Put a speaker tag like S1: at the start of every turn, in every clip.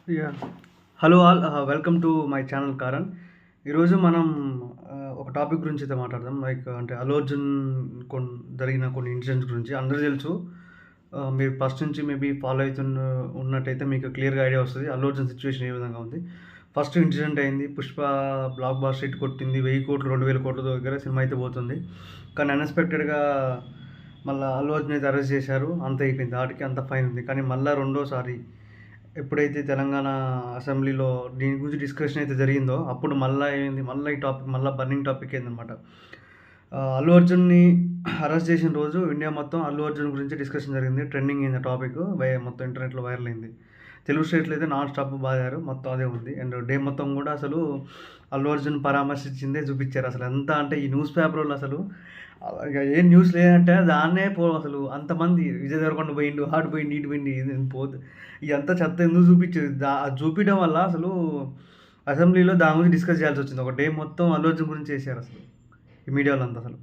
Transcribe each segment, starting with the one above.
S1: Yeah! Hello all welcome to my channel కారన్. ఈరోజు మనం ఒక టాపిక్ గురించి అయితే మాట్లాడదాం. లైక్ అంటే 'అల్లు అర్జున్' కొన్ జరిగిన కొన్ని ఇన్సిడెంట్స్ గురించి. అందరికి తెలుసు. మీరు ఫస్ట్ నుంచి మేబీ ఫాలో ఉన్నట్టయితే మీకు క్లియర్‌గా ఐడియా వస్తది. 'అల్లు అర్జున్' సిట్యుయేషన్ ఏ విధంగా ఉంది. ఫస్ట్ ఇన్సిడెంట్ అయింది. 'పుష్ప' బ్లాక్ బస్టర్ హిట్ కొట్టింది. 1000,00,00,000, 2,000,00,00,000 దగ్గర సినిమా అయితే పోతుంది. కానీ అన్‌ఎక్స్‌పెక్టెడ్‌గా మళ్ళా 'అల్లు అర్జున్' అయితే అరెస్ట్ చేశారు. అంత అయిపోయింది. ఆటికి అంత ఫైన్ ఉంది. కానీ మళ్ళా రెండోసారి ఎప్పుడైతే తెలంగాణ అసెంబ్లీలో దీని గురించి డిస్కషన్ అయితే జరిగిందో, అప్పుడు మళ్ళా ఏమైంది, మళ్ళా ఈ టాపిక్ మళ్ళా బర్నింగ్ టాపిక్ అయిందనమాట. అల్లు అర్జున్‌ని అరెస్ట్ చేసిన రోజు ఇండియా మొత్తం అల్లు అర్జున్ గురించి డిస్కషన్ జరిగింది. ట్రెండింగ్ అయింది ఆ టాపిక్. మొత్తం ఇంటర్నెట్‌లో వైరల్ అయింది. తెలుగు స్టేట్‌లో అయితే నాన్ స్టాప్ బాదారు. మొత్తం అదే ఉంది. అండ్ డే మొత్తం కూడా అసలు అల్లు అర్జున్ పరామర్శించిందే చూపిచ్చారు. అసలు ఎంత అంటే ఈ న్యూస్ పేపరోళ్ళు అసలు ఇగ ఏం న్యూస్ లేదంటే దాన్నే అసలు అంతమంది విజయ్ దేవరకొండ పోయిండు, ఆడు పోయిండు, ఈడు పోయిండు ఇది పోతే ఇదంతా చెత్త ఎందుకు చూపిచ్చేది? అది చూపియడం వల్ల అసలు అసెంబ్లీలో దాని గురించి డిస్కస్ చేయాల్సొచ్చింది. ఒక డే మొత్తం అల్లు అర్జున్ గురించి చేశారసలు. ఈ మీడియా వాళ్ళంతా అసలు.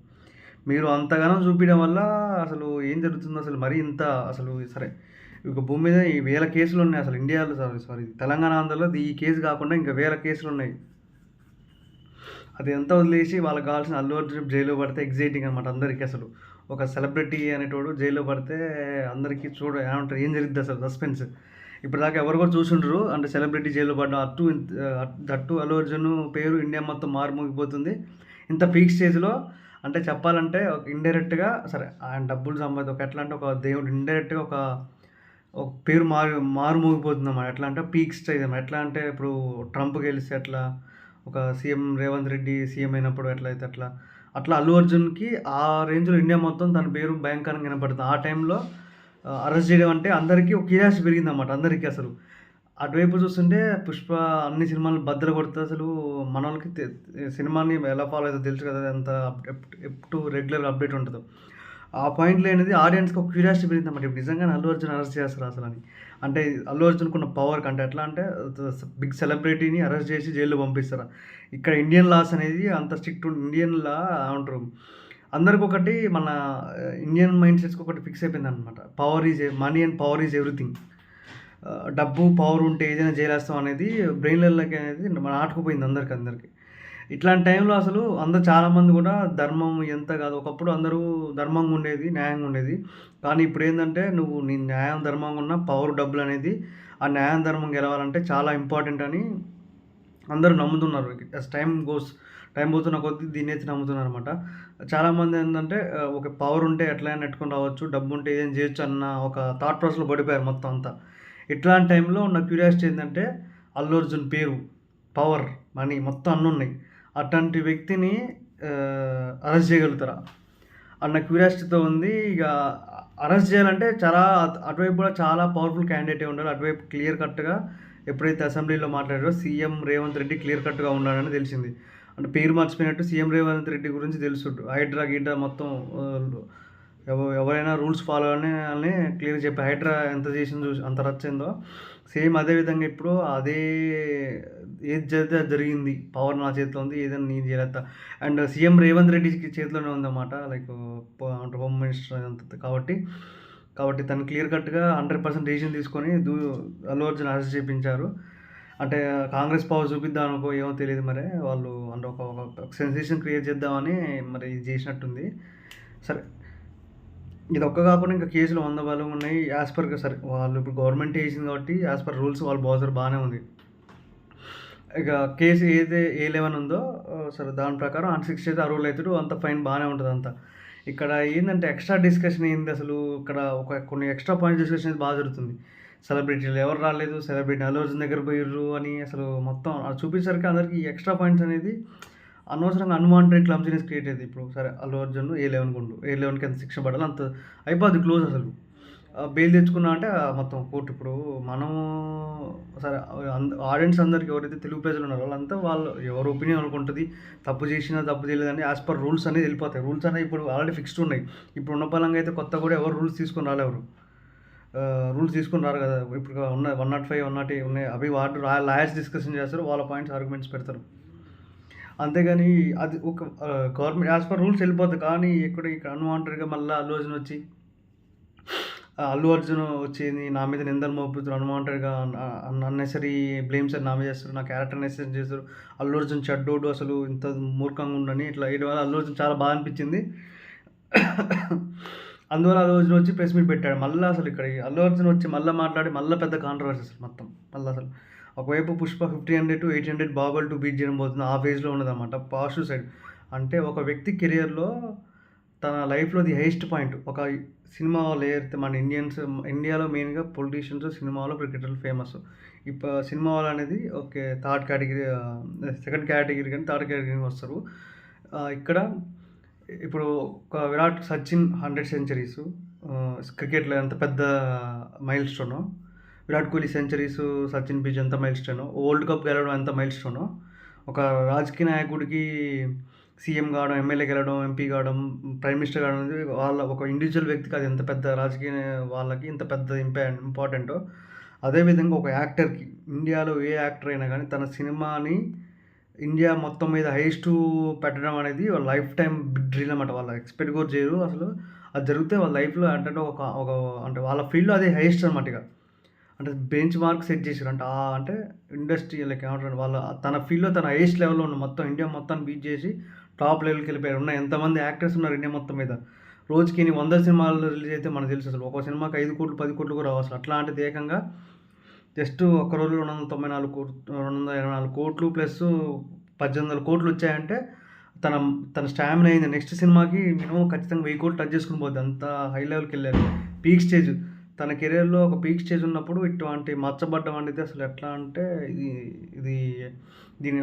S1: మీరు అంతగనం చూపియడం వల్ల అసలు ఏం జరుగుతుందో అసలు మరీ ఇంత అసలు సరే. ఇక భూమి మీద ఈ వేల కేసులున్నాయి అసలు ఇండియాలో సారీ తెలంగాణ, ఆంధ్రలో ఈ కేసు కాకుండా ఇంకా వేల కేసులున్నాయి. అది అంతా వదిలేసి వాళ్ళకి కావాల్సిన అల్లు అర్జున్ జైల్లో పడితే ఎగ్జైటింగ్ అనమాట అందరికీ అసలు. ఒక సెలబ్రిటీ అనేటోడు జైల్లో పడితే అందరికీ ఏమంటారు ఏం జరిగిద్ది అసలు సస్పెన్స్. ఇప్పటిదాకా ఎవరు కూడా చూసుండరు. అంటే సెలబ్రిటీ జైల్లో పడ్డం దట్టు అల్లు అర్జున్ పేరు ఇండియా మొత్తం మారుమోగిపోతుంది. ఇంత పీక్ స్టేజ్‌లో అంటే చెప్పాలంటే ఒక ఇండైరెక్ట్‌గా సరే ఆయన డబ్బులు ఒక ఎట్లా అంటే ఒక దేవుడు ఇండైరెక్ట్‌గా ఒక ఒక పేరు మారుమోగిపోతుందన్నమాట. ఎట్లా అంటే పీక్ స్టేజ్ అన్నమాట. ఎట్లా అంటే ఇప్పుడు ట్రంప్ గెలిస్తే ఎట్లా, ఒక సీఎం రేవంత్ రెడ్డి సీఎం అయినప్పుడు ఎట్లయితే అట్లా, అట్లా అల్లు అర్జున్‌కి ఆ రేంజ్‌లో ఇండియా మొత్తం తన పేరు భయంకరంగా వినపడుతుంది. ఆ టైంలో అరెస్ట్ చేయడం అంటే అందరికీ ఒక క్యూరియాసిటీ పెరిగిందన్నమాట అందరికీ అసలు. అటువైపు చూస్తుంటే 'పుష్ప' అన్ని సినిమాలు బద్దలు కొడితే అసలు మనోళ్ళకి సినిమాని ఎలా ఫాలో అయితదో తెలుసు కదా! ఎంత అప్ టు రెగ్యులర్‌గా అప్డేట్ ఉంటదో. ఆ పాయింట్ లేనిది ఆడియన్స్‌కి ఒక క్యూరియాసిటీ పెరిగిందన్నమాట. ఇప్పుడు నిజంగానే అల్లు అర్జున్ అరెస్ట్ చేస్తారా అసలని? అంటే అల్లు అర్జున్‌కున్న పవర్‌కి అంటే ఎట్లా అంటే బిగ్ సెలబ్రిటీని అరెస్ట్ చేసి జైల్‌లో పంపిస్తారా? ఇక్కడ ఇండియన్ లాస్ అనేది అంత స్ట్రిక్ట్ ఇండియన్ లా ఏమంటారు? అందరికొకటి మన ఇండియన్ మైండ్ సెట్స్‌కి ఒకటి ఫిక్స్ అయిపోయిందన్నమాట. Money and power is everything. డబ్బు, పవర్ ఉంటే ఏదైనా జేలేస్తాం అనేది బ్రెయిన్‌లలోకి అనేది నాటుకుపోయింది అందరికి. ఇట్లాంటి టైంలో అసలు అందరూ చాలామంది గూడా ధర్మం ఎంత కాదు. ఒకప్పుడు అందరూ ధర్మంగా ఉండేది, న్యాయంగా ఉండేది. కానీ ఇప్పుడేందంటే నువ్వు నీ న్యాయం, ధర్మంగా ఉన్న పవర్, డబ్బులనేది ఆ న్యాయం, ధర్మం గెలవాలంటే చాలా ఇంపార్టెంట్ అని అందరూ నమ్ముతున్నారు. టైం పోతున్న కొద్దీ దీన్నైతే నమ్ముతున్నారనమాట. చాలామంది ఏందంటే ఒక పవర్ ఉంటే ఎట్లైనా నెట్టుకొని రావచ్చు, డబ్బుంటే ఏదైనా చేయొచ్చు అన్న ఒక థాట్ ప్రాసెస్‌లో పడిపోయారు మొత్తం అంతా. ఇట్లాంటి టైంలో ఉన్న క్యూరియాసిటీ ఏందంటే అల్లు అర్జున్ పేరు, పవర్, మనీ మొత్తం అన్నున్నాయి. అట్లాంటి వ్యక్తిని అరెస్ట్ చేయగలుగుతారా? అన్న క్యూరియాసిటీతో ఉంది. ఇక అరెస్ట్ చేయాలంటే చాలా అటువైపు కూడా చాలా పవర్‌ఫుల్ క్యాండిడేటే ఉండాలి. అటువైపు క్లియర్ కట్‌గా ఎప్పుడైతే అసెంబ్లీలో మాట్లాడారో సీఎం రేవంత్ రెడ్డి క్లియర్ కట్‌గా ఉన్నాడని తెలిసింది. అంటే పేరు మర్చిపోయినట్టు సీఎం రేవంత్ రెడ్డి గురించి తెలుసు. హైడ్రా మొత్తం ఎవరైనా రూల్స్ ఫాలో అని క్లియర్‌గా చెప్పారు. హైడ్రా ఎంత చేసిందో అంత రచ్చయిందో సేమ్ అదే విధంగా ఇప్పుడు ఏది జరిగితే అది జరిగింది. పవర్ నా చేతిలో ఉంది. ఏదైనా నేను చేయలేత అండ్ సీఎం రేవంత్ రెడ్డికి చేతిలోనే ఉందన్నమాట. లైక్ అంటే హోమ్ మినిస్టర్ అదంతా కాబట్టి తను క్లియర్ కట్‌గా 100% డెసిషన్ తీసుకొని అల్లు అర్జున్ అరెస్ట్ చేపించారు. అంటే కాంగ్రెస్ పవర్ చూపిద్దామనుకో ఏమో తెలీదు మరి. వాళ్ళు అంటే ఒక సెన్సేషన్ క్రియేట్ చేద్దామని మరి ఇది చేసినట్టుంది. సరే ఇదొక్క కాకుండా ఇంకా కేసులు 100 బలం ఉన్నాయి. సరే వాళ్ళు ఇప్పుడు గవర్నమెంట్ ఏసింది కాబట్టి యాస్ పర్ రూల్స్ వాళ్ళు బానే ఉంది. ఇక కేసు ఏ లెవెన్ ఉందో సరే దాని ప్రకారం ఆయన శిక్ష అయితే అర్హులు అయితాడు. అంత ఫైన్ బానే ఉంటదంతా. ఇక్కడ ఏందంటే ఎక్స్‌ట్రా డిస్కషన్ ఏంది అసలు ఇక్కడ కొన్ని ఎక్స్‌ట్రా పాయింట్స్ డిస్కషన్ అనేది జరుగుతుంది. సెలబ్రిటీలు ఎవరు రాలేదు. సెలబ్రిటీ అల్లు అర్జున్ దగ్గర పోయిర్రు అని అసలు మొత్తం అది చూపించేసరికి అందరికి ఈ ఎక్స్‌ట్రా పాయింట్స్ అనేది అనవసరంగా అన్‌వాంటెడ్ క్లమ్జీనెస్ క్రియేట్ అయ్యింది. ఇప్పుడు సరే అల్లు అర్జున్ ఏ11కి ఉండు. ఏ11కి ఎంత శిక్ష పడాలో అంత అయిపోద్ది క్లోజ్ అసలు. బెయిల్ తెచ్చుకున్నా అంటే మొత్తం కోర్ట్ ఇప్పుడు మనము సరే ఆడియన్స్ అందరికి ఎవరైతే తెలుగు ప్రజలు ఉన్నారో వాళ్ళంతా ఎవరి ఒపీనియన్ వాళ్ళకి ఉంటది. తప్పు చేసినా, తప్పు చేయలేదని యాస్ పర్ రూల్స్ అనేది వెళ్ళిపోతాయి. రూల్స్ అనేవి ఇప్పుడు ఆల్రెడీ ఫిక్స్డ్ ఉన్నాయి. ఇప్పుడు ఉన్న పరంగా అయితే కొత్తగా కూడా ఎవరు రూల్స్ తీసుకొని రాలెవరు. రూల్స్ తీసుకొని రారు కదా! ఇప్పుడు ఉన్న 105, 108 ఉన్నాయి. అవి వాటి లాయర్స్ డిస్కషన్ చేస్తారు. వాళ్ళ పాయింట్స్, ఆర్గ్యుమెంట్స్ పెడతారు. అంతేగాని అది ఒక గవర్నమెంట్ యాస్ పర్ రూల్స్ వెళ్ళిపోద్ది. కానీ ఇక్కడ అన్‌వాంటెడ్‌గా మళ్ళా అల్లు అర్జున్ వచ్చి అల్లు అర్జున్ వచ్చి నా మీద నిందలు మోపుతున్నారు అన్‌వాంటెడ్‌గా అన్నెసెసరీ బ్లేమ్స్ అని నా మీద చేస్తున్నారు. నా క్యారెక్టర్‌ని అసెస్ చేస్తున్నారు. అల్లు అర్జున్ చెడ్డోడు అసలు ఇంత మూర్ఖంగా ఉండని ఇట్లా వేయడం వల్ల అల్లు అర్జున్ చాలా బాధ అనిపించింది. అందువల్ల అల్లు అర్జున్ వచ్చి ప్రెస్ మీట్ పెట్టాడు. మళ్ళా అసలు ఇక్కడ అల్లు అర్జున్ వచ్చి మళ్ళా మాట్లాడి మళ్ళా పెద్ద కాంట్రోవర్సీ అసలు మొత్తం. మళ్ళా అసలు ఒకవైపు 'పుష్ప' 1500-800 బాహుబలి 2 బీట్ చేయడం పోతుంది. ఆ ఫేజ్‌లో ఉన్నదన్నమాట. Positive side. అంటే ఒక వ్యక్తి కెరియర్‌లో తన లైఫ్‌లో ది హైయెస్ట్ పాయింట్ ఒక సినిమా వాళ్ళు ఏదైతే మన ఇండియాలో మెయిన్‌గా పొలిటీషియన్స్, సినిమాలో క్రికెటర్లు ఫేమస్. సినిమా వాళ్ళనేది okay. Third category second category గాని థర్డ్ కేటగిరీ వస్తారు. ఇక్కడ ఇప్పుడు ఒక విరాట్ సచిన్ 100 సెంచరీసు క్రికెట్‌లో ఎంత పెద్ద మైల్ స్టోనో, విరాట్ కోహ్లీ సెంచరీసు, సచిన్ పిచ్ ఎంత మైల్ స్టోనో, వరల్డ్ కప్ గెలవడం ఎంత మైల్ స్టోనో, ఒక రాజకీయ నాయకుడికి సీఎం కావడం, ఎమ్మెల్యే గెలవడం, ఎంపీ కావడం, ప్రైమ్ మినిస్టర్ కావడం అనేది వాళ్ళ ఒక ఇండివిజువల్ వ్యక్తికి అది ఎంత పెద్ద రాజకీయ వాళ్ళకి ఇంత పెద్ద ఇంపార్టెంటో, అదేవిధంగా ఒక యాక్టర్‌కి ఇండియాలో ఏ యాక్టర్ అయినా గానీ తన సినిమాని ఇండియా మొత్తం మీద హైయెస్ట్ పెట్టడం అనేది వాళ్ళ లైఫ్ టైమ్ బిగ్ డ్రీమ్ అనమాట. వాళ్ళు ఎక్స్‌పెక్ట్ కూడా చేయరు అసలు. అది జరిగితే వాళ్ళ లైఫ్‌లో అంటే ఒక ఒక అంటే వాళ్ళ ఫీల్డ్‌లో అదే హైయెస్ట్ అనమాట ఇక. అంటే బెంచ్ మార్క్ సెట్ చేసారు. అంటే ఇండస్ట్రీ లైక్ ఏమంటారు వాళ్ళ తన ఫీల్డ్‌లో తన హైయెస్ట్ లెవెల్‌లో ఉన్న మొత్తం ఇండియా మొత్తాన్ని బీట్ చేసి టాప్ లెవెల్‌కి వెళ్ళిపోయారు. ఉన్న ఎంతమంది యాక్టర్స్ ఉన్నారు ఇండియా మొత్తం మీద. రోజుకి ఎన్ని వందల సినిమాలు రిలీజ్ అయితే మనకు తెలుసు అసలు. ఒక్కో సినిమాకి 5,00,00,000, 10,00,00,000 కూడా రావు అసలు. అట్లాంటిది ఏకంగా జస్ట్ ఒక్క రోజులో 294,00,00,000 ప్లస్ 1,800,00,00,000 వచ్చాయంటే తన తన స్టామినా అయింది. నెక్స్ట్ సినిమాకి మినిమమ్ ఖచ్చితంగా 1,000,00,00,000 టచ్ చేసుకొని పోద్ది. అంత హై లెవెల్‌కెళ్ళారు. Peak stage. తన కెరియర్‌లో ఒక పీక్ స్టేజ్ ఉన్నప్పుడు ఇటువంటి మచ్చబడ్డం అనేది అసలు ఎట్లా అంటే ఇది ఇది దీని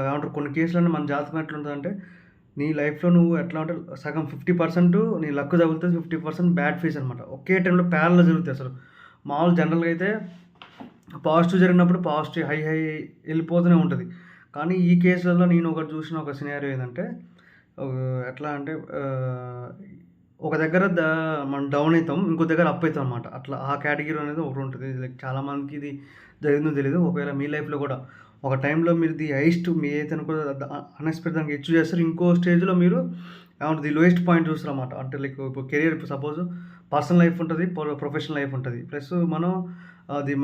S1: ఏమంటారు కొన్ని కేసులన్నీ మన జాతకం ఎట్లుంటదంటే నీ లైఫ్‌లో నువ్వు ఎట్లా అంటే సగం 50% నీ లక్ తగులుతది. 50% బ్యాడ్ ఫేజ్ అనమాట. ఒకే టైంలో ప్యారలల్‌గా జరుగుతాయి అసలు. మామూలు జనరల్‌గా అయితే పాజిటివ్ జరిగినప్పుడు పాజిటివ్ హై వెళ్ళిపోతూనే ఉంటది. కానీ ఈ కేసులలో నేను ఒకటి చూసిన ఒక సినారియో ఏందంటే ఎట్లా అంటే ఒక దగ్గర మనం డౌన్ అయితాం. ఇంకో దగ్గర అప్ అయితాం అనమాట. అట్లా ఆ కేటగిరీ అనేది ఒకటుంటది. లైక్ చాలా మందికి ఇది జరిగిందో తెలీదు. ఒకవేళ మీ లైఫ్‌లో కూడా ఒక టైంలో మీరు ది హైయెస్ట్ మీ ఏదైతే అనుకున్నదో అన్‌ఎక్స్‌పెక్టెడ్ దానికి అచీవ్ చేస్తారు. ఇంకో స్టేజ్‌లో మీరు ఏమంటారు ది లోయెస్ట్ పాయింట్ చూస్తారన్నమాట. అంటే లైక్ ఇప్పుడు కెరియర్ ఇప్పుడు సపోజ్ పర్సనల్ లైఫ్ ఉంటది. ప్రొఫెషనల్ లైఫ్ ఉంటది. ప్లస్ మనం అది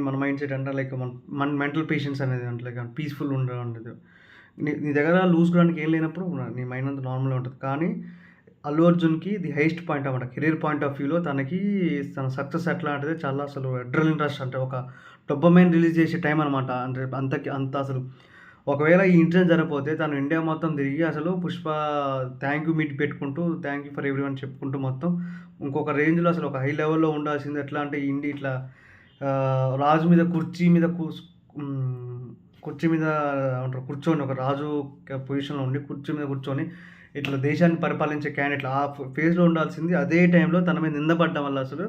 S1: మన మైండ్ సెట్ అంటే లైక్ మన మెంటల్ పేషెన్స్ అనేది అంటే లైక్ పీస్‌ఫుల్ ఉండడం అనేది. నీ దగ్గర లూజ్‌కోవడానికి ఏం లేనప్పుడు నీ మైండ్ అంతా నార్మల్‌గా ఉంటది. కానీ అల్లు అర్జున్‌కి ది హైయెస్ట్ పాయింట్ అనమాట. కెరియర్ పాయింట్ ఆఫ్ వ్యూలో తన సక్సెస్ ఎట్లాంటిది చాలా అసలు అడ్రినలిన్ రష్ అంటే ఒక డోపమైన్ రిలీజ్ చేసే టైం అనమాట. అంటే అంత అసలు ఒకవేళ ఈ ఇన్సిడెంట్ జరగకపోతే తను ఇండియా మొత్తం తిరిగి అసలు 'పుష్ప' థాంక్ యూ మీట్ పెట్టుకుంటూ థాంక్ యూ ఫర్ ఎవ్రీవన్ చెప్పుకుంటూ మొత్తం ఇంకొక రేంజ్‌లో అసలు ఒక హై లెవెల్‌లో ఉండాల్సింది. ఎట్లా అంటే ఇట్లా రాజు మీద కుర్చీ మీద ఏమంటారు కూర్చొని ఒక రాజు పొజిషన్‌లో ఉండి కుర్చీ మీద కూర్చొని ఇట్లా దేశాన్ని పరిపాలించే క్యాండిడేట్లు ఆ ఫేజ్‌లో ఉండాల్సింది. అదే టైంలో తన మీద నింద పడడం వల్ల అసలు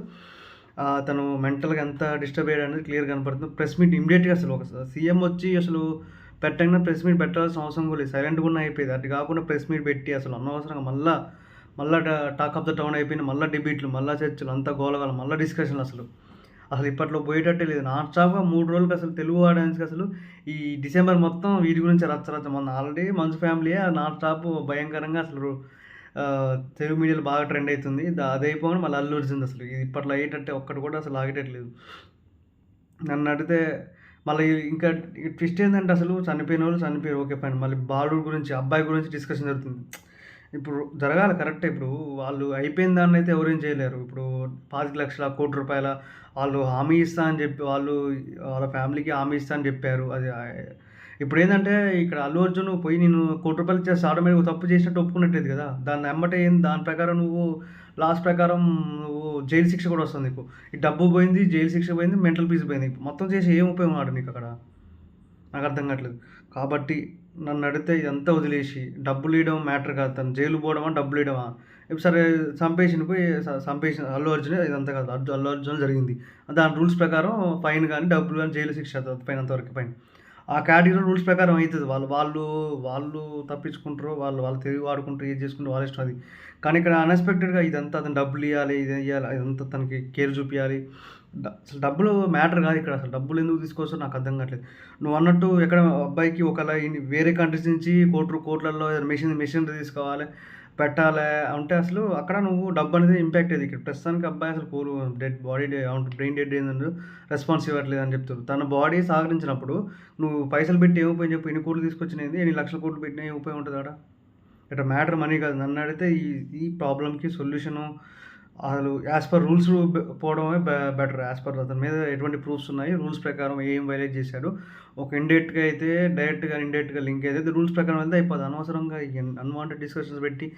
S1: తను మెంటల్‌గా ఎంత డిస్టర్బ్ అయ్యాడనేది క్లియర్‌గా కనపడుతుంది. ప్రెస్ మీట్ ఇమ్మీడియేట్‌గా అసలు ఒక సీఎం వచ్చి అసలు పెట్టంగానే ప్రెస్ మీట్ పెట్టాల్సిన అవసరం కూడా లేదు. సైలెంట్‌గా ఉన్న అయిపోయేది. అటు కాకుండా ప్రెస్ మీట్ పెట్టి అసలు అనవసరంగా మళ్ళా టాక్ ఆఫ్ ద టౌన్ అయిపోయింది. మళ్ళా డిబేట్‌లు, మళ్ళా చర్చలు అంతా గోలగోల, మళ్ళా డిస్కషన్‌లు అసలు. అసలు ఇప్పట్లో పోయేటట్టే లేదు. నాన్ స్టాప్‌గా 3 రోజులకి అసలు తెలుగు ఆడియన్స్‌కి అసలు ఈ డిసెంబర్ మొత్తం వీటి గురించి రచ్చ. మొన్న ఆల్రెడీ మంచు ఫ్యామిలీయే నాన్ స్టాప్ భయంకరంగా అసలు తెలుగు మీడియాలో బాగా ట్రెండ్ అయితుంది. అది అయిపోగానే మళ్ళీ అల్లు అర్జున్‌ది అసలు. ఇది ఇప్పట్లో అయ్యేటట్టే ఒక్కటి కూడా అసలు ఆగేటట్లేదు. నన్నడిగితే మళ్ళీ ఇంకా ట్విస్ట్ ఏందంటే అసలు చనిపోయినోళ్ళు చనిపోయారు. Okay fine. మళ్ళీ బాలుడు గురించి, అబ్బాయి గురించి డిస్కషన్ జరుగుతుంది. ఇప్పుడు జరగాలి కరెక్టే. ఇప్పుడు వాళ్ళు అయిపోయిన దాన్నయితే ఎవరేం చేయలేరు. ఇప్పుడు 25,00,000 1,00,00,000 వాళ్ళు హామీ ఇస్తా అని చెప్పి వాళ్ళ ఫ్యామిలీకి హామీ ఇస్తా అని చెప్పారు. అది ఇప్పుడేందంటే ఇక్కడ అల్లు అర్జున్ పోయి నేను రూ. 1,00,00,000 ఇచ్చేస్తా ఆటోమేటిక్‌గా తప్పు చేసినట్టు ఒప్పుకున్నట్టేది కదా! దాన్ని ఎమ్మటే దాని ప్రకారం లాస్ ప్రకారం నువ్వు జైలు శిక్ష కూడా వస్తుంది నీకు. ఈ డబ్బు పోయింది, జైలు శిక్ష పోయింది, మెంటల్ పీస్ పోయింది. మొత్తం చేసి ఏం ఉపయోగం ఆడ నీకక్కడ? నాకర్థం కావట్లేదు. కాబట్టి నన్నడిగితే ఇదంతా వదిలేసి డబ్బులియడం మ్యాటర్ కాదు. తను జైలుకి పోవడమా? డబ్బులియడమా? ఇప్పుడు సరే సంపేషిండు పోయి సంపేషిన అల్లు అర్జునే ఇదంతా కాదు. అల్లు అర్జున్ జరిగింది. దాని రూల్స్ ప్రకారం ఫైన్ గాని, డబ్బులు గాని, జైలు శిక్ష పోయినంత వరకు ఫైన్. ఆ కేటగిరీ రూల్స్ ప్రకారం అయితది. వాళ్ళు తప్పించుకుంటారు. వాళ్ళు తెలివి వాడుకుంటారు. ఏది చేసుకుంటారో వాళ్ళ ఇష్టం అది. కానీ ఇక్కడ అన్‌ఎక్స్‌పెక్టెడ్‌గా ఇదంతా అతను డబ్బులియ్యాలి, ఇది ఇయ్యాలి, ఇదంతా తనకి కేర్ చూపియాలి. అసలు డబ్బులు మ్యాటర్ కాదు ఇక్కడ. అసలు డబ్బులు ఎందుకు తీసుకొస్తారో నాకు అర్థం కావట్లేదు. నువ్వన్నట్టు ఎక్కడ అబ్బాయికి ఒకవేళ వేరే కంట్రీస్ నుంచి కోట్లల్లో మెషినరీ తీసుకోవాలి. పెట్టాలా అంటే అసలు అక్కడ నువ్వు డబ్బనేది ఇంపాక్ట్ అయ్యేది. ఇక్కడ ప్రస్తుతానికి అబ్బాయి అసలు డెడ్ బాడీ బ్రెయిన్ డెడ్ అయిందండు. రెస్పాన్స్ ఇవ్వట్లేదని చెప్తుర్రు. తన బాడీ సహకరించినప్పుడు నువ్వు పైసలు పెట్టి ఏం ఉపయోగం చెప్పు? ఎన్ని కోట్లు తీసుకొచ్చినేంది? ఎన్ని లక్షల కోట్లు పెట్టినా ఏం ఉపయోగం ఉంటదాడ? ఇక్కడ మ్యాటర్ మనీ కాదు. నన్నడిగితే ఈ ప్రాబ్లమ్‌కి సొల్యూషను అసలు యాస్ పర్ రూల్స్ పోవడమే బెటర్. యాస్ పర్ అతని మీద ఎటువంటి ప్రూఫ్స్ ఉన్నాయి, రూల్స్ ప్రకారం ఏం వైలేట్ చేశాడు. ఒక ఇండైరెక్ట్‌గా అయితే డైరెక్ట్‌గా, ఇండైరెక్ట్‌గా లింక్ అయితే రూల్స్ ప్రకారం వెళ్తే అయిపోద్ది. అనవసరంగా ఈ అన్‌వాంటెడ్ డిస్కషన్స్ పెట్టి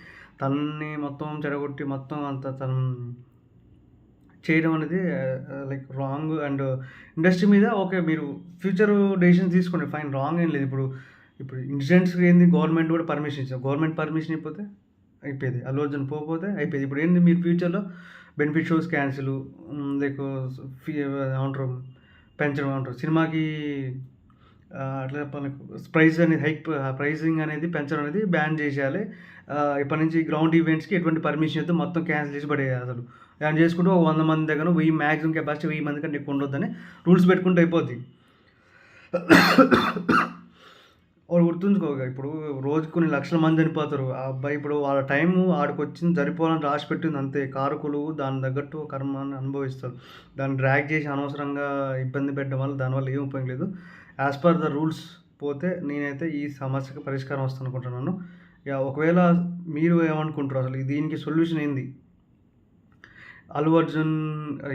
S1: తనని మొత్తం చెడగొట్టి మొత్తం అంతా తను చేయడం అనేది లైక్ రాంగ్. అండ్ ఇండస్ట్రీ మీద ఓకే మీరు ఫ్యూచర్ డెసిషన్స్ తీసుకోండి ఫైన్, రాంగ్ ఏం లేదు. ఇప్పుడు ఇన్సిడెంట్స్‌కి ఏంది గవర్నమెంట్ కూడా పర్మిషన్ ఇచ్చారు. గవర్నమెంట్ పర్మిషన్ ఇవ్వకపోతే అయిపోయేది. అల్లు అర్జున్ పోకపోతే అయిపోయేది. ఇప్పుడు ఏంది మీరు ఫ్యూచర్‌లో బెనిఫిట్ షోస్ క్యాన్సిలు, లైక్ ఏమంటారు పెంచడం ఏమంటారు సినిమాకి అట్లా చెప్పాలి, ప్రైస్ అనేది ప్రైజింగ్ అనేది పెంచడం అనేది బ్యాన్ చేసేయాలి. ఇప్పటి నుంచి గ్రౌండ్ ఈవెంట్స్‌కి ఎటువంటి పర్మిషన్ ఇవ్వద్దు. మొత్తం క్యాన్సిల్ చేసి పడేయాలి అసలు. ఏమైనా చేసుకుంటే ఒక 100 మంది దగ్గర 1000 మాక్సిమం కెపాసిటీ 1000 మంది కంటే ఎక్కువ ఉండొద్దని రూల్స్ పెట్టుకుంటే అయిపోద్ది. ఒకటి గుర్తుంచుకో, ఇప్పుడు రోజుకి కొన్ని లక్షల మంది చనిపోతారు. ఆ అబ్బాయి ఇప్పుడు వాళ్ళ టైము ఆడికొచ్చింది సరిపోవాలని రాసి పెట్టింది అంతే. కారకులు దాని తగ్గట్టు కర్మని అనుభవిస్తారు. దాన్ని డ్రాగ్ చేసి అనవసరంగా ఇబ్బంది పెట్టడం వల్ల దానివల్ల ఏం ఉపయోగం లేదు. యాజ్ పర్ ద రూల్స్ పోతే నేనైతే ఈ సమస్యకి పరిష్కారం వస్తుందనుకుంటున్నాను. ఒకవేళ మీరు ఏమనుకుంటారు అసలు దీనికి సొల్యూషన్ ఏంది? అల్లు అర్జున్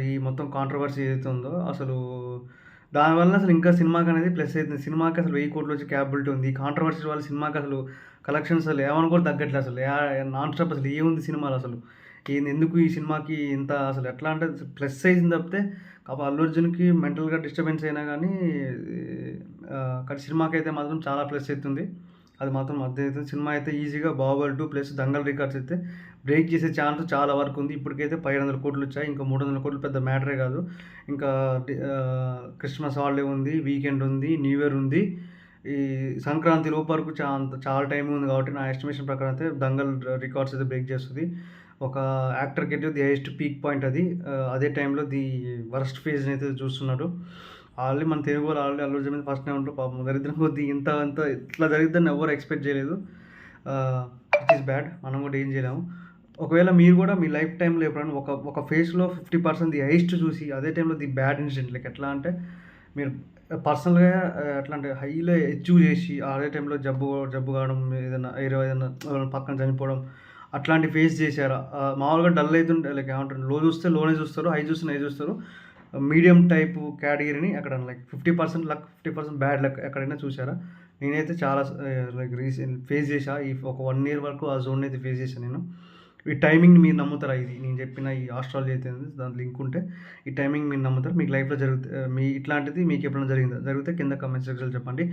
S1: ఈ మొత్తం కాంట్రవర్సీ ఏదైతే ఉందో అసలు దానివల్ల అసలు ఇంకా సినిమాకనేది ప్లస్ అయితుంది. సినిమాకి అసలు 1000 కోట్లు వచ్చే క్యాపబిలిటీ ఉంది. ఈ కాంట్రవర్సీ వల్ల సినిమాకి అసలు కలెక్షన్స్ అసలు ఏమని కూడా తగ్గట్లేదు అసలు. నాన్ స్టాప్ అసలు ఏముంది సినిమాలో అసలు? ఎందుకు ఈ సినిమాకి ఇంత అసలు ఎట్లా అంటే ప్లస్ అయింది తప్పితే అల్లు అర్జున్‌కి మెంటల్‌గా డిస్టర్బెన్స్ అయినా గానీ కానీ సినిమాకైతే మాత్రం చాలా ప్లస్ అయితుంది. అది మాత్రం అర్థమవుతుంది. సినిమా అయితే ఈజీగా 'బాహుబలి 2' ప్లస్ 'దంగల్' రికార్డ్స్ అయితే బ్రేక్ చేసే ఛాన్స్ చాలా వరకు ఉంది. ఇప్పటికైతే 500 కోట్లు వచ్చాయి. ఇంకా 300 కోట్లు పెద్ద మ్యాటరే కాదు. ఇంకా క్రిస్మస్ హాలిడే ఉంది, వీకెండ్ ఉంది, న్యూ ఇయర్ ఉంది. ఈ సంక్రాంతి లోపు వరకు చాలా టైం ఉంది కాబట్టి నా ఎస్టిమేషన్ ప్రకారం అయితే 'దంగల్' రికార్డ్స్ అయితే బ్రేక్ చేస్తది. ఒక యాక్టర్‌కి అయితే ది హైయెస్ట్ పీక్ పాయింట్ అది. అదే టైంలో ది వరస్ట్ ఫేజ్‌ని అయితే చూస్తున్నారు. ఆల్రెడీ మన తెలుగు వాళ్ళు ఆల్రెడీ అల్లు అర్జున్ మీద ఫస్ట్‌నే ఉంటారు. పాపం దరిద్రం కొద్దీ ఇంత ఇట్లా జరిగిద్దని ఎవ్వరు ఎక్స్‌పెక్ట్ చేయలేదు. Which is bad. మనం కూడా ఏం చేయలేము. ఒకవేళ మీరు కూడా మీ లైఫ్ టైమ్‌లో ఎప్పుడైనా ఒక ఫేజ్‌లో 50% ది హైయెస్ట్ చూసి అదే టైంలో ది బ్యాడ్ ఇన్సిడెంట్ లైక్ ఎట్లా అంటే మీరు పర్సనల్‌గా ఎట్లా అంటే హైలో అచీవ్ చేసి అదే టైంలో జబ్బు కావడం, ఏదైనా పక్కన చనిపోవడం అట్లాంటివి ఫేస్ చేశారా? మామూలుగా డల్ అయితుంటే లైక్ ఏమంటారు లో చూస్తే లోనే చూస్తారు, హై చూస్తే హై చూస్తారు. మీడియం టైపు కేటగిరీని అక్కడ లైక్ 50% లక్, 50% బ్యాడ్ లక్ ఎక్కడైనా చూసారా? నేనైతే చాలా లైక్ ఫేస్ చేశా. ఒక 1 ఇయర్ వరకు ఆ జోన్‌ని అయితే ఫేస్ చేశాను నేను. ఈ టైమింగ్‌ని మీరు నమ్ముతారా? ఇది నేను చెప్పిన ఈ ఆస్ట్రాలజీ అయితే ఉంది దాని లింక్ ఉంటే ఈ టైమింగ్ మీరు నమ్ముతారా? మీకు లైఫ్‌లో ఇట్లాంటిది మీకు ఎప్పుడైనా జరిగిందా? జరిగితే కింద కామెంట్ సెక్షన్‌లో చెప్పండి.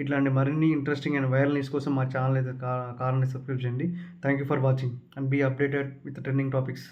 S1: ఇట్లాంటి మరిన్ని ఇంట్రెస్టింగ్ అండ్ వైరల్ న్యూస్ కోసం మా ఛానల్ అయితే కారాన్ని సబ్స్క్రైబ్ చేయండి. Thank you for watching and be updated with trending topics.